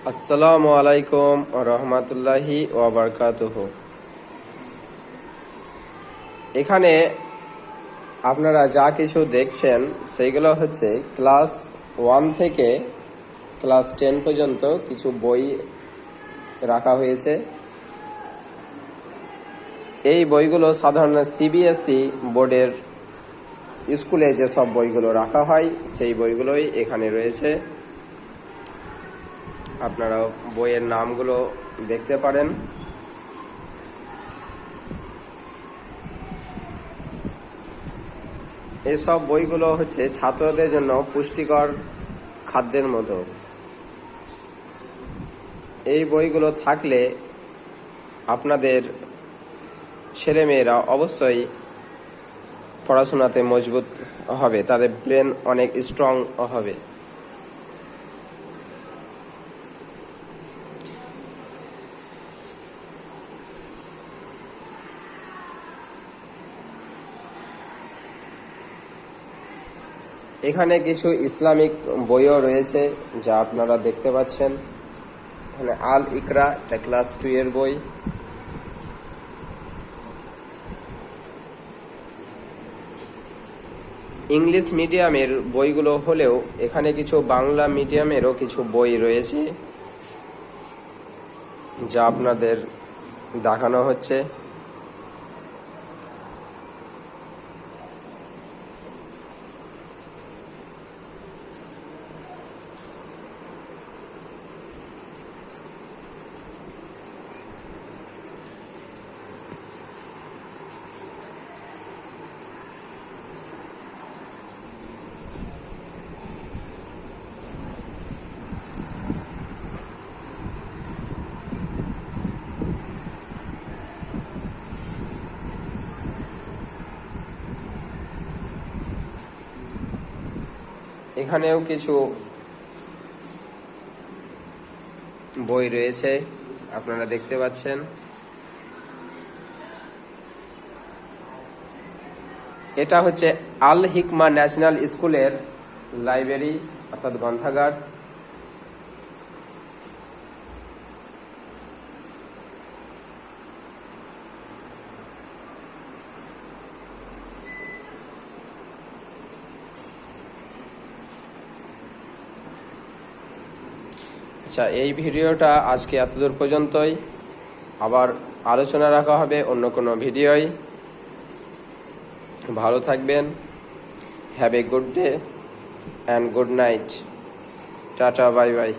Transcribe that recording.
আসসালামু আলাইকুম রহমতুল্লাহি ওয়া বারাকাতুহু। এখানে আপনারা যা কিছু দেখছেন সেইগুলো হচ্ছে ক্লাস 1 থেকে ক্লাস 10 পর্যন্ত কিছু বই রাখা হয়েছে। এই বইগুলো সাধারণত সিবিএসই বোর্ডের স্কুলে যেসব বইগুলো রাখা হয় সেই বইগুলোই এখানে রয়েছে। আপনারা বইয়ের নামগুলো দেখতে পারেন। এসব বইগুলো হচ্ছে ছাত্রদের জন্য পুষ্টিকর খাদ্যের মতো। এই বইগুলো থাকলে আপনাদের ছেলেমেয়েরা অবশ্যই পড়াশোনাতে মজবুত হবে, তাদের ব্রেন অনেক স্ট্রং হবে। এখানে কিছু ইসলামিক বইও রয়েছে যা আপনারা দেখতে পাচ্ছেন। এখানে আল ইকরা, এটা ক্লাস 2 এর বই। ইংলিশ মিডিয়ামের বইগুলো হলেও এখানে কিছু বাংলা মিডিয়ামেরও কিছু বই রয়েছে যা আপনাদের দেখানো হচ্ছে। এখানেও কিছু বই রয়েছে আপনারা দেখতে পাচ্ছেন। এটা হচ্ছে আল হিকমা ন্যাশনাল স্কুলের লাইব্রেরি অর্থাৎ গ্রন্থাগার। আচ্ছা, এই ভিডিওটা আজকে এতদূর পর্যন্তই। আবার আলোচনা রাখা হবে অন্য কোনো ভিডিওয়। ভালো থাকবেন। Have a good day and good night. Tata, bye bye.